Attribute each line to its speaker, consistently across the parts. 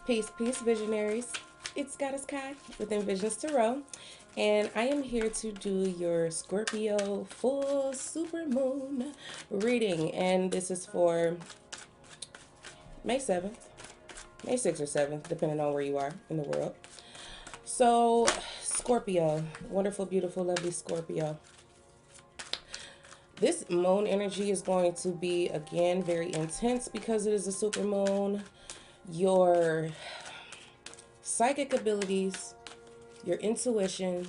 Speaker 1: Peace, peace, visionaries. It's Goddess Kai with Envisions Tarot, and I am here to do your Scorpio full supermoon reading. And this is for May 7th, May 6th or 7th, depending on where you are in the world. So, Scorpio, wonderful, beautiful, lovely Scorpio. This moon energy is going to be, again, very intense because it is a supermoon. Your psychic abilities, your intuition,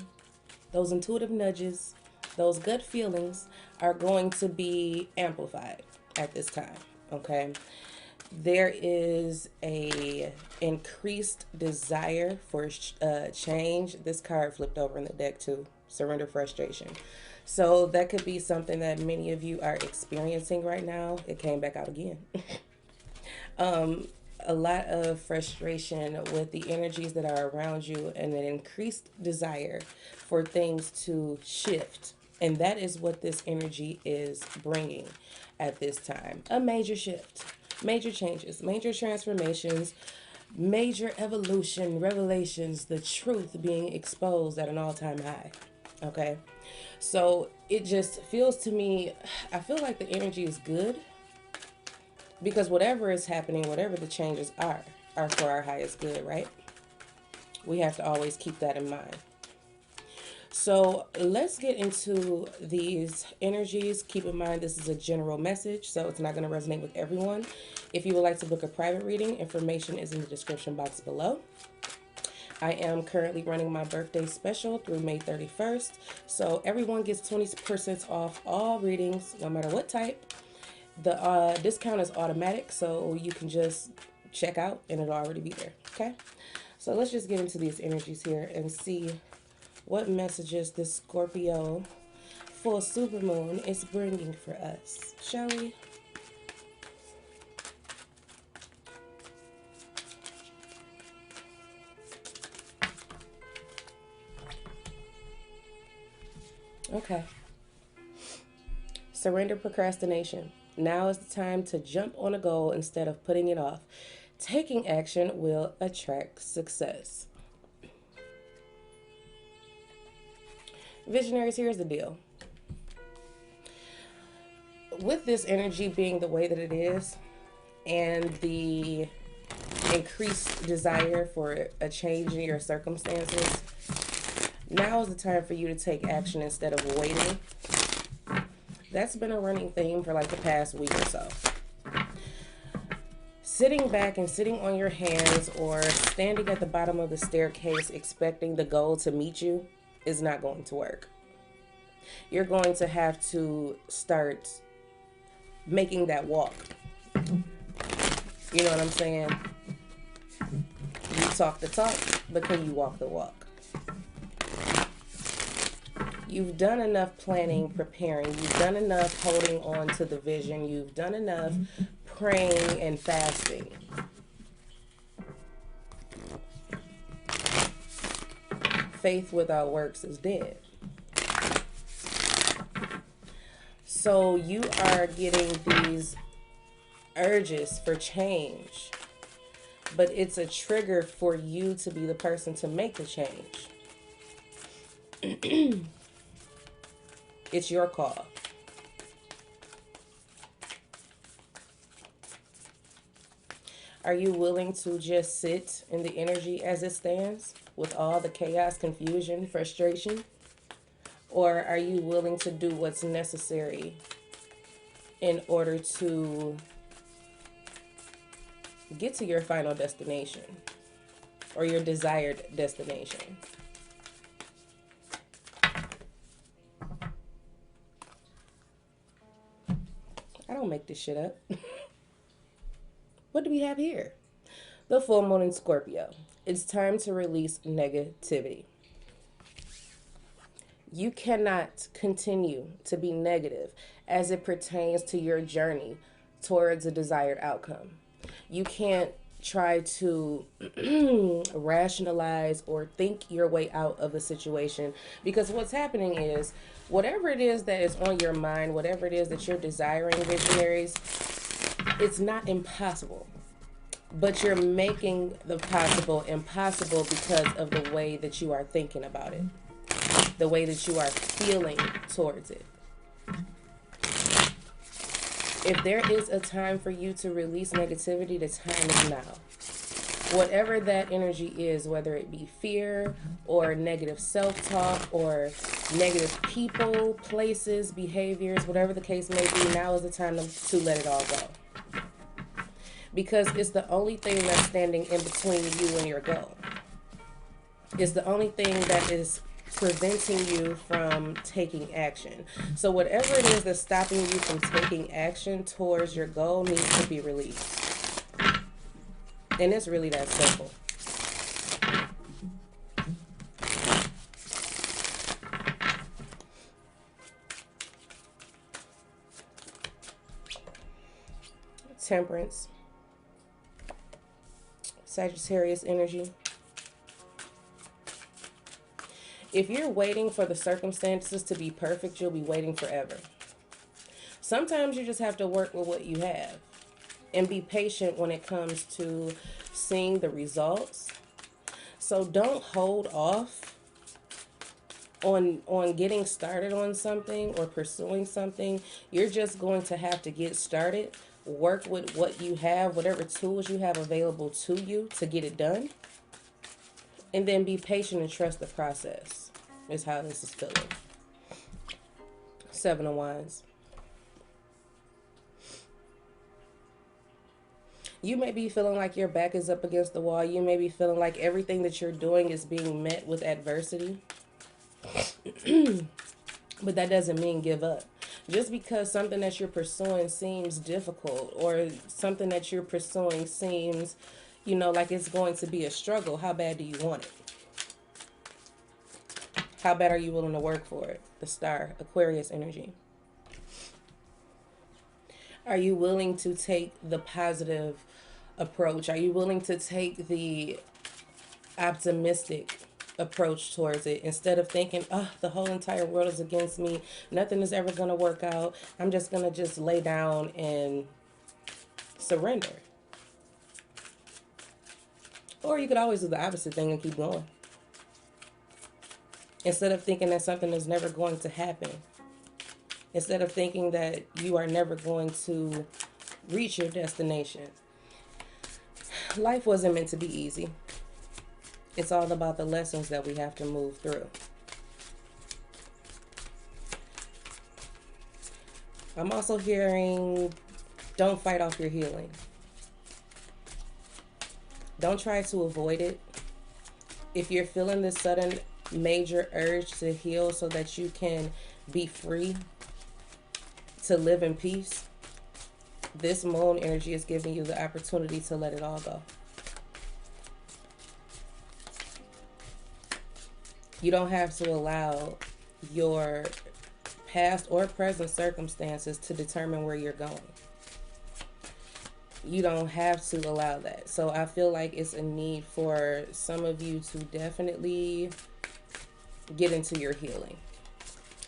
Speaker 1: those intuitive nudges, those gut feelings are going to be amplified at this time, okay? There is a increased desire for change. This card flipped over in the deck too. Surrender, frustration. So that could be something that many of you are experiencing right now. It came back out again. A lot of frustration with the energies that are around you and an increased desire for things to shift. And that is what this energy is bringing at this time. A major shift, major changes, major transformations, major evolution, revelations, the truth being exposed at an all-time high. Okay? So it just feels to me, I feel like the energy is good. Because whatever is happening, whatever the changes are for our highest good, right? We have to always keep that in mind. So let's get into these energies. Keep in mind this is a general message, so it's not going to resonate with everyone. If you would like to book a private reading, information is in the description box below. I am currently running my birthday special through May 31st. So everyone gets 20% off all readings, no matter what type. The discount is automatic, so you can just check out and it'll already be there, okay? So let's just get into these energies here and see what messages this Scorpio full supermoon is bringing for us, shall we? Okay. Surrender, procrastination. Now is the time to jump on a goal instead of putting it off. Taking action will attract success. Visionaries, here's the deal. With this energy being the way that it is and the increased desire for a change in your circumstances, now is the time for you to take action instead of waiting. That's been a running theme for like the past week or so. Sitting back and sitting on your hands or standing at the bottom of the staircase expecting the goal to meet you is not going to work. You're going to have to start making that walk. You know what I'm saying? You talk the talk, but can you walk the walk? You've done enough planning, preparing. You've done enough holding on to the vision. You've done enough praying and fasting. Faith without works is dead. So you are getting these urges for change, but it's a trigger for you to be the person to make the change. It's your call. Are you willing to just sit in the energy as it stands with all the chaos, confusion, frustration? Or are you willing to do what's necessary in order to get to your final destination or your desired destination? I don't make this shit up. What do we have here? The full moon in Scorpio. It's time to release negativity. You cannot continue to be negative as it pertains to your journey towards a desired outcome. You can't try to rationalize or think your way out of a situation, because what's happening is whatever it is that is on your mind, whatever it is that you're desiring, visionaries, it's not impossible. but you're making the possible impossible because of the way that you are thinking about it, the way that you are feeling towards it. If there is a time for you to release negativity, the time is now. Whatever that energy is, whether it be fear or negative self-talk or negative people, places, behaviors, whatever the case may be, now is the time to let it all go. Because it's the only thing that's standing in between you and your goal. It's the only thing that is preventing you from taking action. So whatever it is that's stopping you from taking action towards your goal needs to be released. And it's really that simple. Temperance, Sagittarius energy. If you're waiting for the circumstances to be perfect, you'll be waiting forever. Sometimes you just have to work with what you have and be patient when it comes to seeing the results. So don't hold off on getting started on something or pursuing something. You're just going to have to get started, work with what you have, whatever tools you have available to you to get it done, and then be patient and trust the process is how this is feeling. Seven of Wands. You may be feeling like your back is up against the wall. You may be feeling like everything that you're doing is being met with adversity. But that doesn't mean give up. Just because something that you're pursuing seems difficult or something that you're pursuing seems, like it's going to be a struggle, how bad do you want it? How bad are you willing to work for it? The Star, Aquarius energy. Are you willing to take the positive approach? Are you willing to take the optimistic approach towards it instead of thinking, oh, the whole entire world is against me, nothing is ever going to work out, I'm just going to just lay down and surrender? Or you could always do the opposite thing and keep going. Instead of thinking that something is never going to happen, instead of thinking that you are never going to reach your destination. Life wasn't meant to be easy. It's all about the lessons that we have to move through. I'm also hearing, don't fight off your healing. Don't try to avoid it. If you're feeling this sudden major urge to heal so that you can be free to live in peace, this moon energy is giving you the opportunity to let it all go. You don't have to allow your past or present circumstances to determine where you're going. You don't have to allow that. So I feel like it's a need for some of you to definitely get into your healing.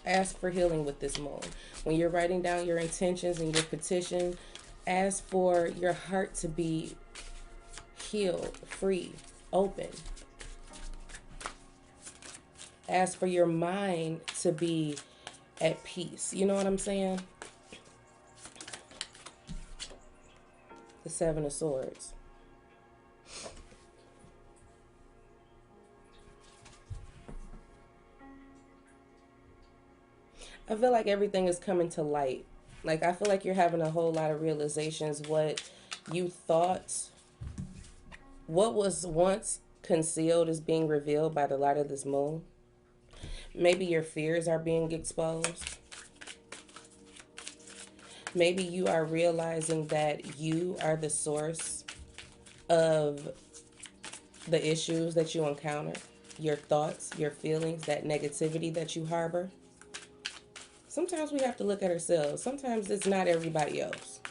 Speaker 1: Ask for healing with this moon. When you're writing down your intentions and your petition, ask for your heart to be healed, free, open. Ask for your mind to be at peace. You know what I'm saying? The Seven of Swords. I feel like everything is coming to light. Like, I feel like you're having a whole lot of realizations. What you thought, what was once concealed is being revealed by the light of this moon. Maybe your fears are being exposed. Maybe you are realizing that you are the source of the issues that you encounter, your thoughts, your feelings, that negativity that you harbor. Sometimes we have to look at ourselves. Sometimes it's not everybody else.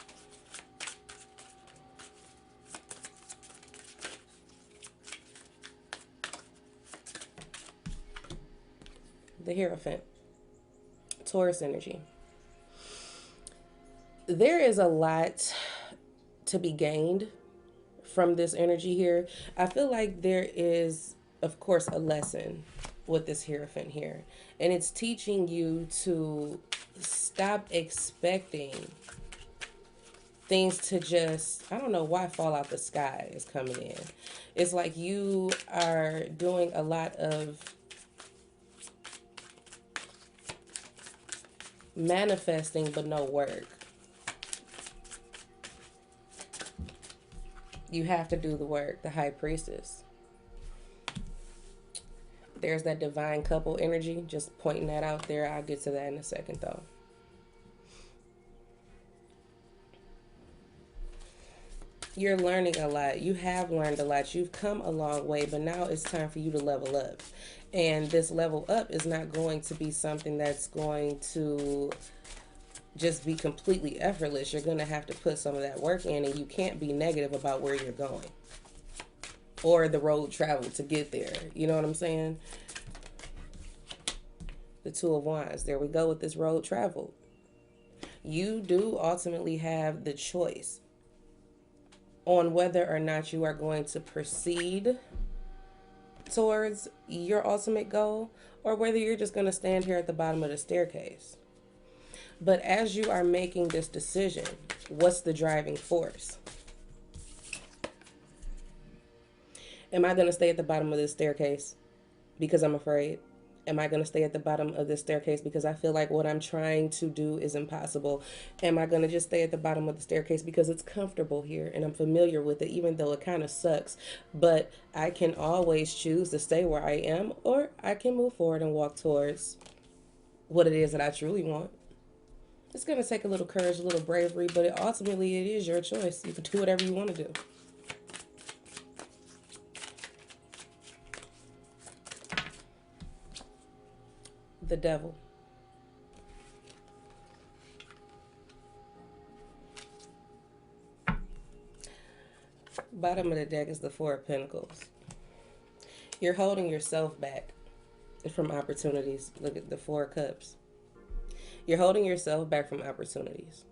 Speaker 1: The Hierophant, Taurus energy. There is a lot to be gained from this energy here, I feel like there is, of course, a lesson with this Hierophant here. And it's teaching you to stop expecting things to just, I don't know why fall out the sky is coming in. It's like you are doing a lot of manifesting but no work. You have to do the work, the High Priestess. There's that divine couple energy, just pointing that out there. I'll get to that in a second though. You're learning a lot. You have learned a lot. You've come a long way, but now it's time for you to level up. And this level up is not going to be something that's going to just be completely effortless. You're going to have to put some of that work in, and you can't be negative about where you're going or the road traveled to get there. You know what I'm saying? The Two of Wands. There we go with this road traveled. You do ultimately have the choice on whether or not you are going to proceed towards your ultimate goal or whether you're just going to stand here at the bottom of the staircase. But as you are making this decision, what's the driving force? Am I going to stay at the bottom of this staircase because I'm afraid? Am I going to stay at the bottom of this staircase because I feel like what I'm trying to do is impossible? Am I going to just stay at the bottom of the staircase because it's comfortable here and I'm familiar with it, even though it kind of sucks? But I can always choose to stay where I am, or I can move forward and walk towards what it is that I truly want. It's going to take a little courage, a little bravery, but ultimately it is your choice. You can do whatever you want to do. The Devil. Bottom of the deck is the Four of Pentacles. You're holding yourself back from opportunities. Look at the Four of Cups. You're holding yourself back from opportunities.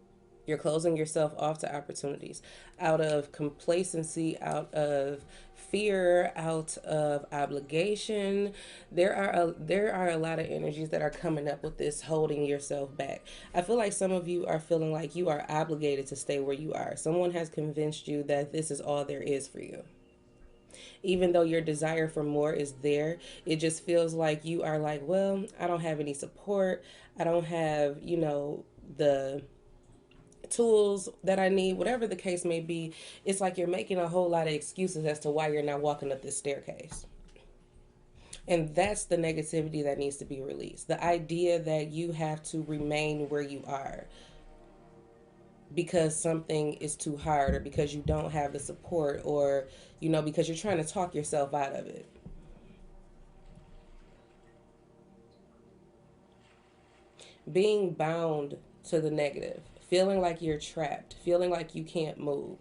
Speaker 1: You're closing yourself off to opportunities out of complacency, out of fear, out of obligation. There are a lot of energies that are coming up with this holding yourself back. I feel like some of you are feeling like you are obligated to stay where you are. Someone has convinced you that this is all there is for you. Even though your desire for more is there, it just feels like you are like, well, I don't have any support. I don't have, the tools that I need, whatever the case may be. It's like you're making a whole lot of excuses as to why you're not walking up this staircase. And that's the negativity that needs to be released. The idea that you have to remain where you are because something is too hard, or because you don't have the support, or, because you're trying to talk yourself out of it. Being bound to the negative, feeling like you're trapped, feeling like you can't move.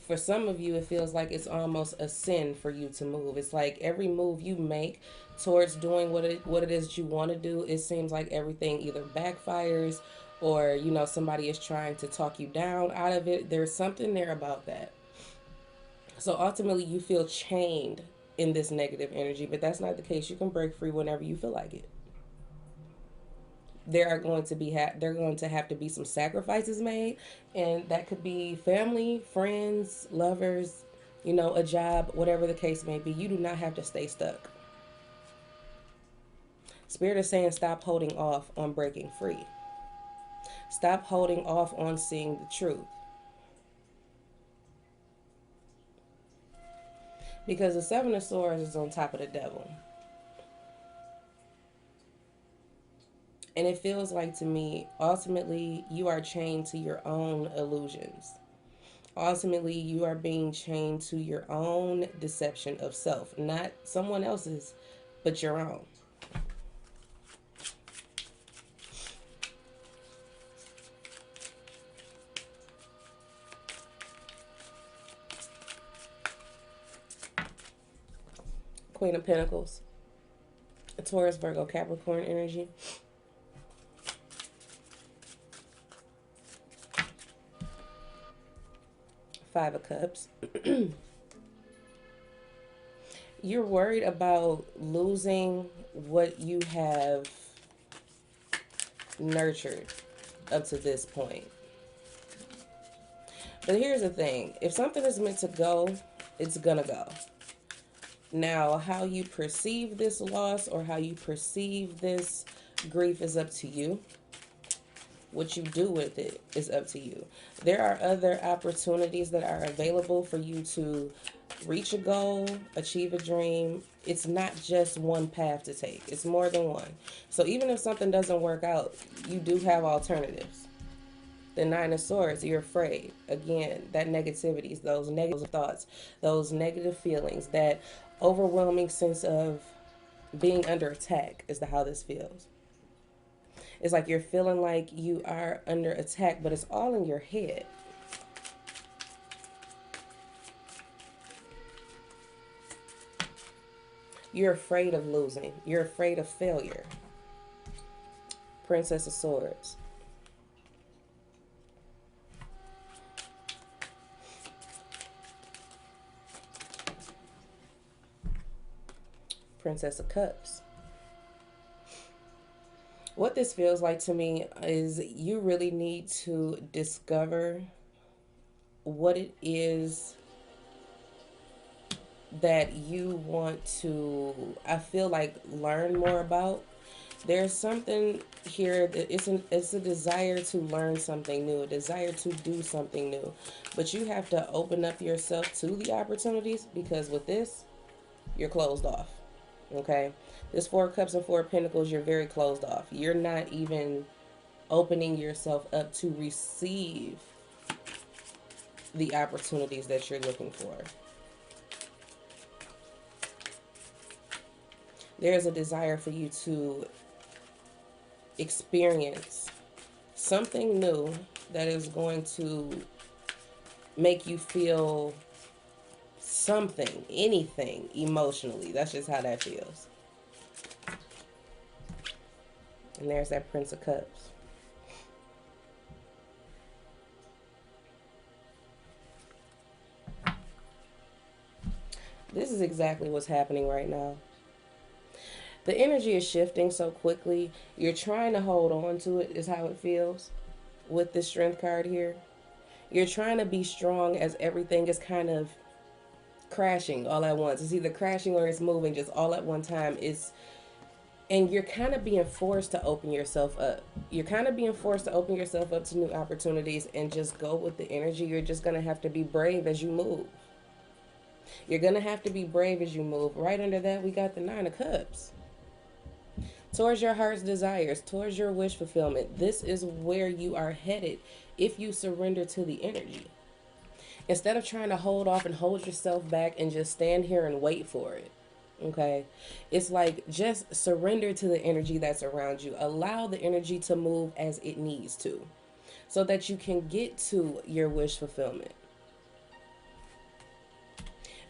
Speaker 1: For some of you, it feels like it's almost a sin for you to move. It's like every move you make towards doing what it is that you want to do, it seems like everything either backfires or, somebody is trying to talk you down out of it. There's something there about that. So ultimately, you feel chained in this negative energy, but that's not the case. You can break free whenever you feel like it. There are going to have to be some sacrifices made, and that could be family, friends, lovers, a job, whatever the case may be. You do not have to stay stuck. Spirit is saying stop holding off on breaking free. Stop holding off on seeing the truth. Because the Seven of Swords is on top of the Devil. And it feels like to me, ultimately, you are chained to your own illusions. Ultimately, you are being chained to your own deception of self. Not someone else's, but your own. Queen of Pentacles. Taurus, Virgo, Capricorn energy. Five of Cups. You're worried about losing what you have nurtured up to this point. But here's the thing. If something is meant to go, it's gonna go. Now, how you perceive this loss or how you perceive this grief is up to you. What you do with it is up to you. There are other opportunities that are available for you to reach a goal, achieve a dream. It's not just one path to take. It's more than one. So even if something doesn't work out, you do have alternatives. The Nine of Swords, you're afraid. Again, that negativity, those negative thoughts, those negative feelings, that overwhelming sense of being under attack is how this feels. It's like you're feeling like you are under attack, but it's all in your head. You're afraid of losing. You're afraid of failure. Princess of Swords. Princess of Cups. What this feels like to me is you really need to discover what it is that you want to, I feel like, learn more about. There's something here that it's a desire to learn something new, a desire to do something new. But you have to open up yourself to the opportunities, because with this, you're closed off. Okay? This Four of Cups and Four of Pentacles, you're very closed off. You're not even opening yourself up to receive the opportunities that you're looking for. There's a desire for you to experience something new that is going to make you feel something, anything emotionally. That's just how that feels. And there's that Prince of Cups. This is exactly what's happening right now. The energy is shifting so quickly. You're trying to hold on to it, is how it feels with the Strength card here. You're trying to be strong as everything is kind of crashing all at once. It's either crashing or it's moving just all at one time. And you're kind of being forced to open yourself up. You're kind of being forced to open yourself up to new opportunities and just go with the energy. You're just going to have to be brave as you move. You're going to have to be brave as you move. Right under that, we got the Nine of Cups. Towards your heart's desires, towards your wish fulfillment. This is where you are headed if you surrender to the energy. Instead of trying to hold off and hold yourself back and just stand here and wait for it. Okay, it's like just surrender to the energy that's around you. Allow the energy to move as it needs to, so that you can get to your wish fulfillment.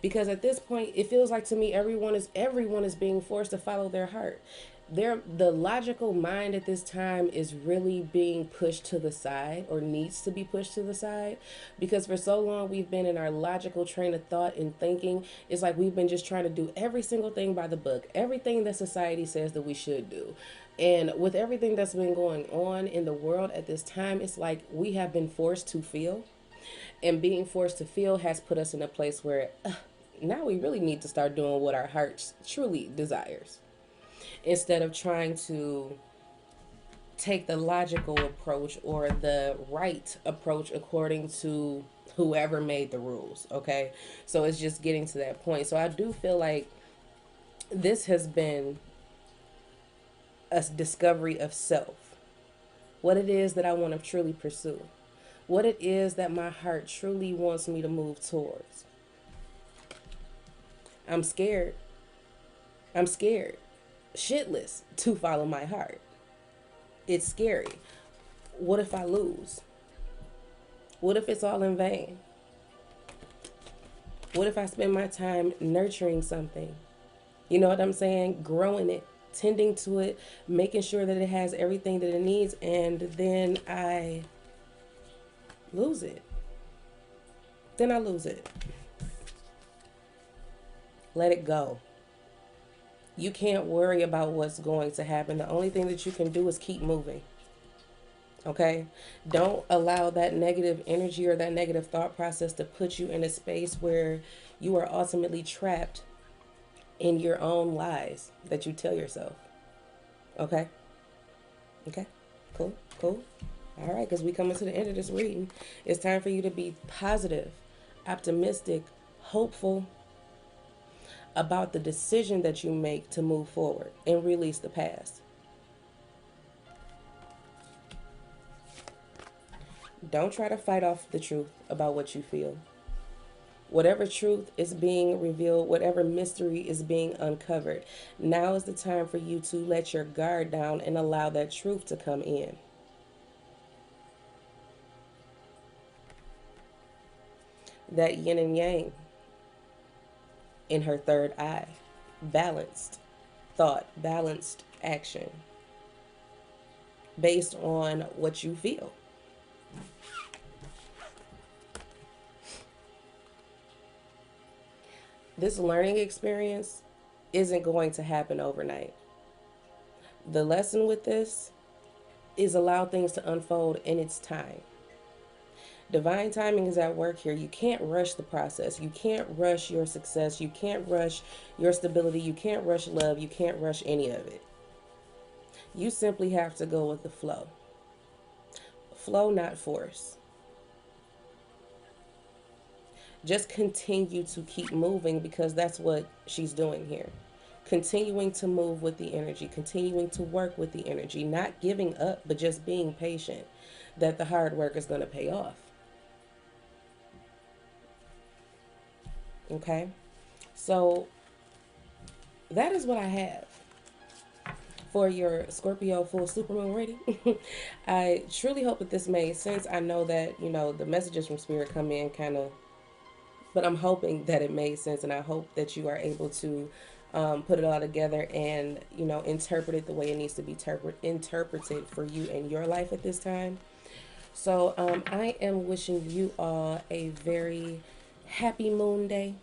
Speaker 1: Because at this point, it feels like to me everyone is being forced to follow their heart. The logical mind at this time is really being pushed to the side, or needs to be pushed to the side, because for so long we've been in our logical train of thought and thinking. It's like we've been just trying to do every single thing by the book, everything that society says that we should do. And with everything that's been going on in the world at this time, it's like we have been forced to feel, and being forced to feel has put us in a place where now we really need to start doing what our hearts truly desires, instead of trying to take the logical approach or the right approach according to whoever made the rules. Okay, so it's just getting to that point. So I do feel like this has been a discovery of self, what it is that I want to truly pursue, what it is that my heart truly wants me to move towards. I'm scared shitless to follow my heart. It's scary. What if I lose? What if it's all in vain? What if I spend my time nurturing something? You know what I'm saying? Growing it, tending to it, making sure that it has everything that it needs, and then I lose it. then I lose it. Let it go. You can't worry about what's going to happen. The only thing that you can do is keep moving. Okay? Don't allow that negative energy or that negative thought process to put you in a space where you are ultimately trapped in your own lies that you tell yourself. Okay? Okay? Cool? Cool? All right, because we coming to the end of this reading. It's time for you to be positive, optimistic, hopeful about the decision that you make to move forward and release the past. Don't try to fight off the truth about what you feel. Whatever truth is being revealed, whatever mystery is being uncovered, now is the time for you to let your guard down and allow that truth to come in. That yin and yang in her third eye. Balanced thought, balanced action based on what you feel. This learning experience isn't going to happen overnight. The lesson with this is allow things to unfold in its time. Divine timing is at work here. You can't rush the process. You can't rush your success. You can't rush your stability. You can't rush love. You can't rush any of it. You simply have to go with the flow. Flow, not force. Just continue to keep moving because that's what she's doing here. Continuing to move with the energy, continuing to work with the energy, not giving up, but just being patient that the hard work is going to pay off. Okay? So that is what I have for your Scorpio full supermoon reading. I truly hope that this made sense. I know that, the messages from Spirit come in kind of, but I'm hoping that it made sense, and I hope that you are able to put it all together and, interpret it the way it needs to be interpreted for you in your life at this time. So I am wishing you all a very happy moon day.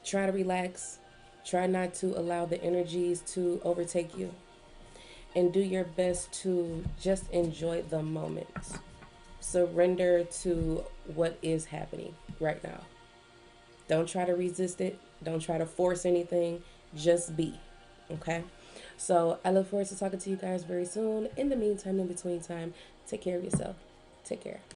Speaker 1: Try to relax. Try not to allow the energies to overtake you. And do your best to just enjoy the moment. Surrender to what is happening right now. Don't try to resist it. Don't try to force anything. Just be. Okay? So I look forward to talking to you guys very soon. In the meantime, in between time, take care of yourself. Take care.